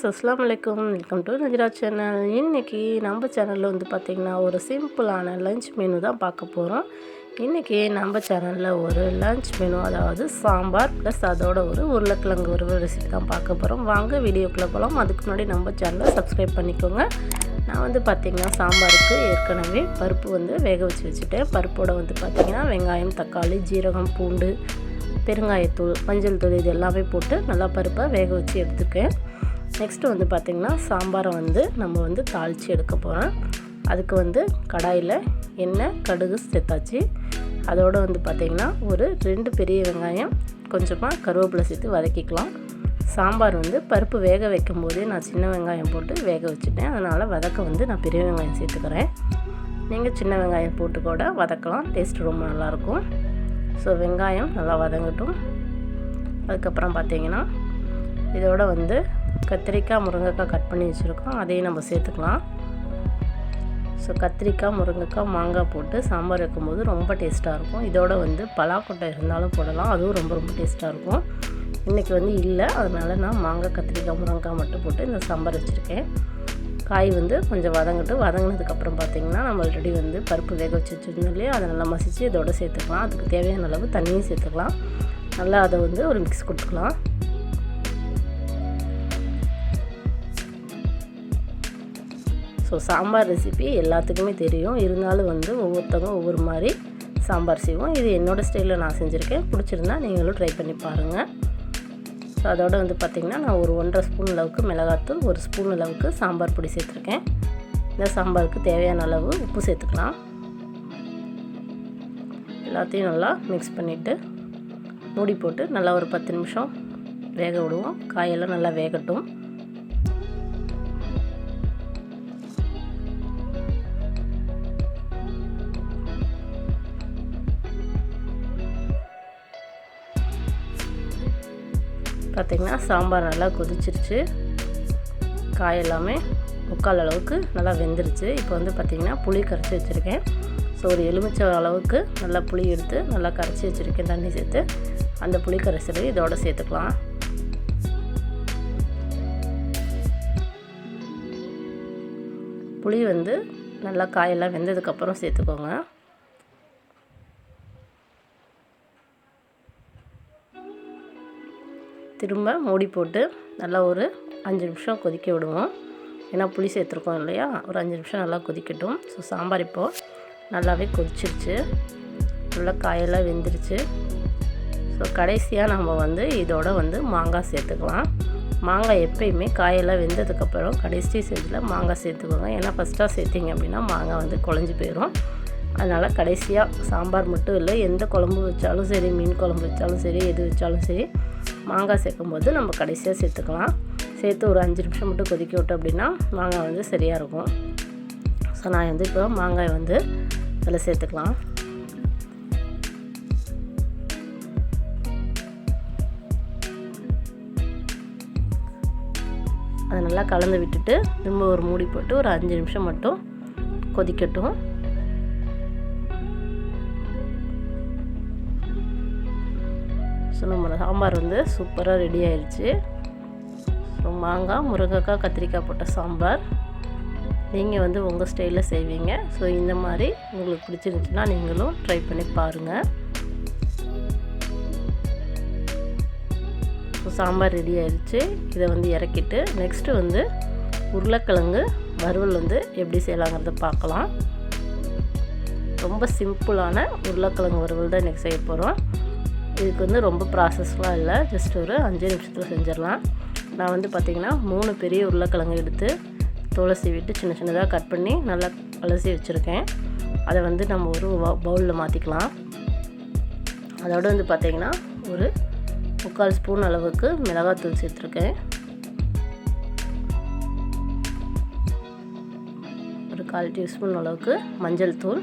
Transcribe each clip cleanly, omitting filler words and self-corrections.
Friends, அஸ்ஸலாமு அலைக்கும். Welcome to Najra channel. இன்றைக்கி நம்ம சேனலில் வந்து பார்த்திங்கன்னா ஒரு சிம்பிளான லஞ்ச் மெனு தான் பார்க்க போகிறோம். இன்றைக்கி நம்ம சேனலில் ஒரு லஞ்ச் மெனு, அதாவது சாம்பார் ப்ளஸ் அதோட ஒரு உருளைக்கிழங்கு ஒரு ரெசிபி தான் பார்க்க போகிறோம். வாங்க வீடியோக்குள்ளே போகலாம். அதுக்கு முன்னாடி நம்ம சேனலை சப்ஸ்கிரைப் பண்ணிக்கோங்க. நான் வந்து பார்த்திங்கன்னா சாம்பாருக்கு ஏற்கனவே பருப்பு வந்து வேக வச்சுட்டேன். பருப்போடு வந்து பார்த்திங்கன்னா வெங்காயம், தக்காளி, ஜீரகம், பூண்டு, பெருங்காயத்தூள், மஞ்சள் தூள் இது எல்லாமே போட்டு நல்லா பருப்பை வேக வச்சு எடுத்துக்கேன். நெக்ஸ்ட்டு வந்து பார்த்திங்கன்னா சாம்பாரை வந்து நம்ம வந்து தாளித்து எடுக்க போகிறோம். அதுக்கு வந்து கடாயில் எண்ணெய், கடுகு சேர்த்தாச்சு. அதோடு வந்து பார்த்திங்கன்னா ஒரு 2 பெரிய வெங்காயம், கொஞ்சமாக கருவேப்பிலை சேர்த்து வதக்கிக்கலாம். சாம்பார் வந்து பருப்பு வேக வைக்கும் போதே நான் சின்ன வெங்காயம் போட்டு வேக வச்சுட்டேன். அதனால் வதக்க வந்து நான் பெரிய வெங்காயம் சேர்த்துக்கிறேன். நீங்கள் சின்ன வெங்காயம் போட்டு கூட வதக்கலாம், டேஸ்ட் ரொம்ப நல்லாயிருக்கும். ஸோ வெங்காயம் நல்லா வதங்கட்டும். அதுக்கப்புறம் பார்த்திங்கன்னா இதோட வந்து கத்திரிக்காய், முருங்கைக்காய் கட் பண்ணி வச்சுருக்கோம், அதையும் நம்ம சேர்த்துக்கலாம். ஸோ கத்திரிக்காய், முருங்கைக்காய், மாங்காய் போட்டு சாம்பார் வைக்கும்போது ரொம்ப டேஸ்ட்டாக இருக்கும். இதோட வந்து பலாக்கொட்டை இருந்தாலும் போடலாம், அதுவும் ரொம்ப ரொம்ப டேஸ்ட்டாக இருக்கும். இன்றைக்கி வந்து இல்லை, அதனால் நான் மாங்காய், கத்திரிக்காய், முருங்கைக்காய் மட்டும் போட்டு இந்த சாம்பார் வச்சுருக்கேன். காய் வந்து கொஞ்சம் வதங்கினதுக்கப்புறம் பார்த்திங்கன்னா நம்ம ஆல்ரெடி வந்து பருப்பு வேக வச்சு வச்சுருந்தோம் இல்லையா, அதை நல்லா மசித்து இதோட சேர்த்துக்கலாம். அதுக்கு தேவையான அளவு தண்ணியும் சேர்த்துக்கலாம். நல்லா அதை வந்து ஒரு மிக்ஸ் கொடுத்துக்கலாம். ஸோ சாம்பார் ரெசிபி எல்லாத்துக்குமே தெரியும், இருந்தாலும் வந்து ஒவ்வொருத்தவங்க ஒவ்வொரு மாதிரி சாம்பார் செய்வோம். இது என்னோடய ஸ்டைலில் நான் செஞ்சுருக்கேன். பிடிச்சிருந்தா நீங்களும் ட்ரை பண்ணி பாருங்கள். ஸோ அதோடு வந்து பார்த்திங்கன்னா நான் ஒரு 1.5 ஸ்பூன் அளவுக்கு மிளகாத்தூள், 1 ஸ்பூன் அளவுக்கு சாம்பார் பொடி சேர்த்துருக்கேன். இந்த சாம்பாருக்கு தேவையான அளவு உப்பு சேர்த்துக்கலாம். எல்லாத்தையும் நல்லா மிக்ஸ் பண்ணிவிட்டு மூடி போட்டு நல்லா ஒரு 10 நிமிஷம் வேக விடுவோம். காயெல்லாம் நல்லா வேகட்டும். பார்த்திங்கன்னா சாம்பார் நல்லா கொதிச்சிருச்சு. காய் எல்லாமே 3/4 அளவுக்கு நல்லா வெந்துருச்சு. இப்போ வந்து பார்த்திங்கன்னா புளி கரைச்சி வச்சுருக்கேன். ஸோ ஒரு எலுமிச்சை அளவுக்கு நல்லா புளி எடுத்து நல்லா கரைச்சி வச்சுருக்கேன், தண்ணி சேர்த்து. அந்த புளி கரைசலை இதோட சேர்த்துக்கலாம். புளி வந்து நல்லா காயெல்லாம் வெந்ததுக்கப்புறம் சேர்த்துக்கோங்க. திரும்ப மூடி போட்டு நல்லா ஒரு 5 நிமிஷம் கொதிக்க விடுவோம். ஏன்னா புளி சேர்த்துருக்கோம் இல்லையா, ஒரு 5 நிமிஷம் நல்லா கொதிக்கட்டும். ஸோ சாம்பார் இப்போது நல்லாவே கொதிச்சிருச்சு, நல்லா காயெல்லாம் வெந்துருச்சு. ஸோ கடைசியாக நம்ம வந்து இதோட வந்து மாங்காய் சேர்த்துக்கலாம். மாங்காய் எப்பயுமே காயெல்லாம் வெந்ததுக்கப்புறம் கடைசி ஸ்டேஜில் மாங்காய் சேர்த்துக்கோங்க. ஏன்னா ஃபஸ்ட்டாக சேர்த்திங்க அப்படின்னா மாங்காய் வந்து குழஞ்சி போயிடும். அதனால் கடைசியாக சாம்பார் மட்டும் இல்லை, எந்த குழம்பு வச்சாலும் சரி, மீன் குழம்பு வச்சாலும் சரி, எது வச்சாலும் சரி, மாங்காய் சேர்க்கும்போது நம்ம கடைசியாக சேர்த்துக்கலாம். சேர்த்து ஒரு 5 நிமிஷம் மட்டும் கொதிக்க விட்டோம் அப்படின்னா மாங்காய் வந்து சரியாக இருக்கும். ஸோ நான் வந்து இப்போ மாங்காய் வந்து அதில் சேர்த்துக்கலாம். அதை நல்லா கலந்து விட்டுட்டு திரும்ப ஒரு மூடி போட்டு ஒரு 5 நிமிஷம் மட்டும் கொதிக்கட்டும். ஸோ நம்ம சாம்பார் வந்து சூப்பராக ரெடி ஆயிடுச்சு. ஸோ மாங்காய், முருங்கைக்காய், கத்திரிக்காய் போட்ட சாம்பார் நீங்கள் வந்து உங்கள் ஸ்டைலில் செய்வீங்க. ஸோ இந்த மாதிரி உங்களுக்கு பிடிச்சிருந்துச்சுன்னா நீங்களும் ட்ரை பண்ணி பாருங்கள். ஸோ சாம்பார் ரெடி ஆயிடுச்சு. இதை வந்து இறக்கிட்டு நெக்ஸ்ட்டு வந்து உருளைக்கிழங்கு வறுவல் வந்து எப்படி செய்யலாங்கிறத பார்க்கலாம். ரொம்ப சிம்பிளான உருளைக்கிழங்கு வறுவல் தான் இன்றைக்கி செய்ய போகிறோம். இதுக்கு வந்து ரொம்ப ப்ராசஸ்லாம் இல்லை, ஜஸ்ட் ஒரு 5 நிமிஷத்தில் செஞ்சிடலாம். நான் வந்து பார்த்திங்கன்னா 3 பெரிய உருளைக்கிழங்கு எடுத்து தோலை சீவிட்டு சின்ன சின்னதாக கட் பண்ணி நல்லா அலசி வச்சுருக்கேன். அதை வந்து நம்ம ஒரு பவுலில் மாற்றிக்கலாம். அதோடு வந்து பார்த்திங்கன்னா ஒரு 3/4 ஸ்பூன் அளவுக்கு மிளகாத்தூள் சேர்த்துருக்கேன். ஒரு 1/4 டீஸ்பூன் அளவுக்கு மஞ்சள் தூள்.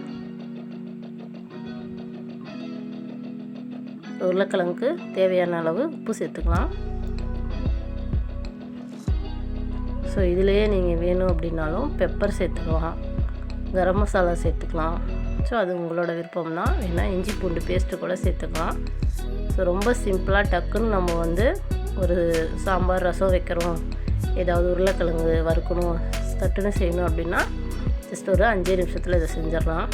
உருளைக்கிழங்குக்கு தேவையான அளவு உப்பு சேர்த்துக்கலாம். ஸோ இதிலையே நீங்கள் வேணும் அப்படின்னாலும் பெப்பர் சேர்த்துக்கலாம், கரம் மசாலா சேர்த்துக்கலாம். ஸோ அது உங்களோட விருப்பம் தான். வேணா இஞ்சி பூண்டு பேஸ்ட்டு கூட சேர்த்துக்கலாம். ஸோ ரொம்ப சிம்பிளாக டக்குன்னு நம்ம வந்து ஒரு சாம்பார் ரசம் வைக்கிறோம், ஏதாவது உருளைக்கிழங்கு வறுக்கணும் சட்டுன்னு செய்யணும் அப்படின்னா ஜஸ்ட் ஒரு 5 நிமிஷத்தில் இதை செஞ்சிடலாம்.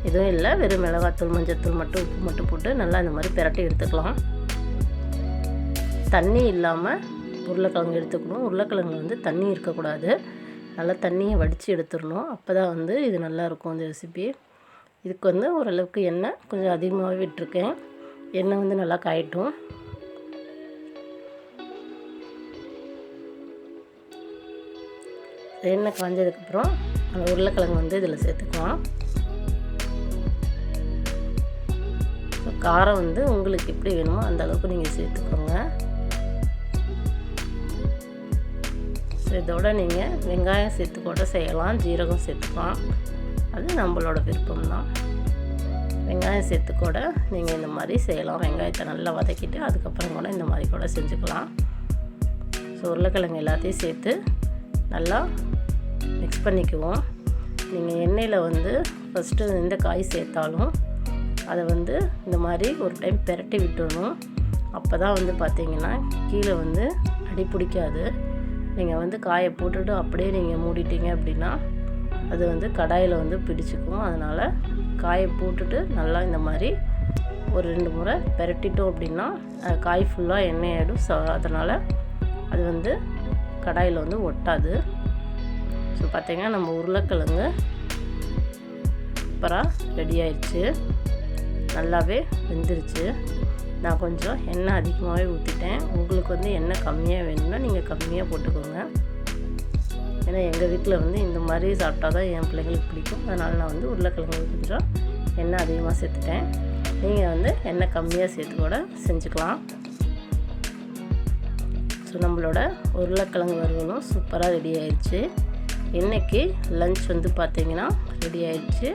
எதுவும் இல்லை, வெறும் மிளகாத்தூள் மஞ்சத்தூள் மட்டும் உப்பு மட்டும் போட்டு நல்லா இந்த மாதிரி பிரட்டி எடுத்துக்கலாம். தண்ணி இல்லாமல் உருளைக்கிழங்கு எடுத்துக்கணும். உருளைக்கிழங்குல வந்து தண்ணி இருக்கக்கூடாது, நல்லா தண்ணியை வடித்து எடுத்துடணும். அப்போ தான் வந்து இது நல்லாயிருக்கும் இந்த ரெசிபி. இதுக்கு வந்து ஓரளவுக்கு எண்ணெய் கொஞ்சம் அதிகமாகவே விட்டுருக்கேன். எண்ணெய் வந்து நல்லா காயட்டும். எண்ணெய் காஞ்சதுக்கப்புறம் அந்த உருளைக்கிழங்கு வந்து இதில் சேர்த்துக்கலாம். காரம் வந்து உங்களுக்கு எப்படி வேணுமோ அந்த அளவுக்கு நீங்கள் சேர்த்துக்கோங்க. ஸோ இதோட நீங்கள் வெங்காயம் சேர்த்து கூட செய்யலாம், ஜீரகம் சேர்த்துக்கலாம், அது நம்மளோட விருப்பம்தான். வெங்காயம் சேர்த்து கூட நீங்கள் இந்த மாதிரி செய்யலாம். வெங்காயத்தை நல்லா வதக்கிட்டு அதுக்கப்புறம் கூட இந்த மாதிரி கூட செஞ்சுக்கலாம். ஸோ உருளைக்கிழங்கு எல்லாத்தையும் சேர்த்து நல்லா மிக்ஸ் பண்ணிக்குவோம். நீங்கள் எண்ணெயில் வந்து ஃபஸ்ட்டு எந்த காய் சேர்த்தாலும் அதை வந்து இந்த மாதிரி ஒரு டைம் பிரட்டி விட்டுடணும். அப்போ தான் வந்து பார்த்திங்கன்னா கீழே வந்து அடி பிடிக்காது. நீங்கள் வந்து காயை போட்டுட்டு அப்படியே நீங்கள் மூடிட்டீங்க அப்படின்னா அது வந்து கடாயில் வந்து பிடிச்சிக்கும். அதனால் காயை போட்டுட்டு நல்லா இந்த மாதிரி ஒரு 2 முறை பிரட்டிட்டோம் அப்படின்னா காய் ஃபுல்லாக எண்ணெய் ஆகிடும். ஸோ அதனால் அது வந்து கடாயில் வந்து ஒட்டாது. ஸோ பார்த்திங்கன்னா நம்ம உருளைக்கிழங்கு சூப்பராக ரெடி ஆயிடுச்சு, நல்லாவே வெந்துருச்சு. நான் கொஞ்சம் எண்ணெய் அதிகமாகவே ஊற்றிட்டேன். உங்களுக்கு வந்து எண்ணெய் கம்மியாக வேணும்னா நீங்கள் கம்மியாக போட்டுக்கோங்க. ஏன்னா எங்கள் வீட்டில் வந்து இந்த மாதிரி சாப்பிட்டா தான் என் பிள்ளைங்களுக்கு பிடிக்கும். அதனால் நான் வந்து உருளைக்கிழங்கு கொஞ்சம் எண்ணெய் அதிகமாக சேர்த்துட்டேன். நீங்கள் வந்து எண்ணெய் கம்மியாக சேர்த்து கூட செஞ்சுக்கலாம். ஸோ நம்மளோட உருளைக்கிழங்கு வறுவலும் சூப்பராக ரெடி ஆயிடுச்சு. இன்றைக்கி லன்ச் வந்து பார்த்திங்கன்னா ரெடி ஆயிடுச்சு.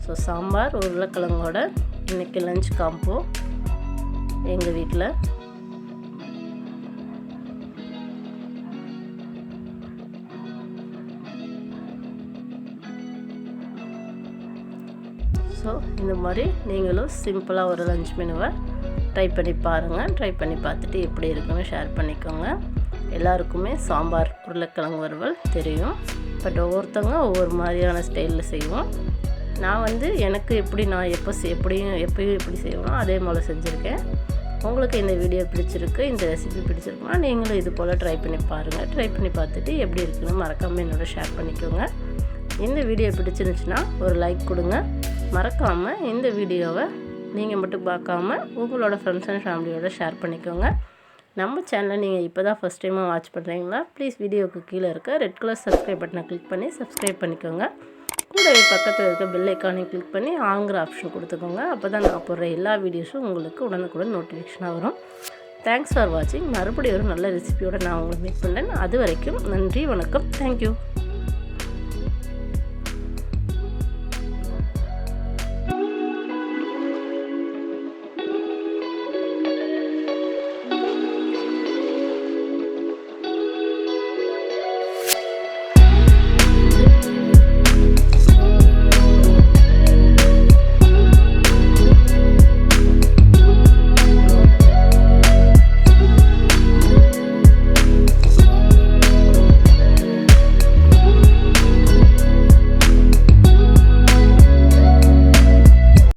ஸோ சாம்பார் உருளைக்கிழங்கோட இன்றைக்கி லன்ச் காம்போ எங்கள் வீட்டில். ஸோ இந்த மாதிரி நீங்களும் சிம்பிளாக ஒரு லன்ச் மெனுவை ட்ரை பண்ணி பாருங்கள். ட்ரை பண்ணி பார்த்துட்டு எப்படி இருக்குன்னு ஷேர் பண்ணிக்கோங்க. எல்லாருக்குமே சாம்பார் உருளைக்கிழங்கு வறுவல் தெரியும், பட் ஒவ்வொருத்தவங்க ஒவ்வொரு மாதிரியான ஸ்டைலில் செய்வோம். நான் வந்து எனக்கு எப்படி நான் எப்பயும் எப்படி செய்வோம் அதே போல் செஞ்சுருக்கேன். உங்களுக்கு இந்த வீடியோ பிடிச்சிருக்கு, இந்த ரெசிபி பிடிச்சிருக்குன்னா நீங்களும் இது போல் ட்ரை பண்ணி பாருங்கள். ட்ரை பண்ணி பார்த்துட்டு எப்படி இருக்குன்னு மறக்காமல் என்னோட ஷேர் பண்ணிக்கோங்க. இந்த வீடியோ பிடிச்சிருந்துச்சுன்னா ஒரு லைக் கொடுங்க. மறக்காமல் இந்த வீடியோவை நீங்கள் மட்டும் பார்க்காம உங்களோட ஃப்ரெண்ட்ஸ் அண்ட் ஃபேமிலியோட ஷேர் பண்ணிக்கோங்க. நம்ம சேனலை நீங்கள் இப்போ தான் ஃபஸ்ட் டைமாக வாட்ச் பண்ணுறீங்களா, ப்ளீஸ் வீடியோவுக்கு கீழே இருக்க ரெட் கலர் சப்ஸ்கிரைப் பட்டனை கிளிக் பண்ணி சப்ஸ்கிரைப் பண்ணிக்கோங்க. கூடவே பக்கத்தில் இருக்க பெல் ஐக்கானை கிளிக் பண்ணி ஆங்கிற ஆப்ஷன் கொடுத்துக்கோங்க. அப்போ தான் நான் போடுற எல்லா வீடியோஸும் உங்களுக்கு உடனுக்குடன் நோட்டிஃபிகேஷனாக வரும். தேங்க்ஸ் ஃபார் வாட்சிங். மறுபடியும் ஒரு நல்ல ரெசிபியோடு நான் உங்களை மீட் பண்ணுறேன். அது வரைக்கும் நன்றி, வணக்கம், தேங்க்யூ.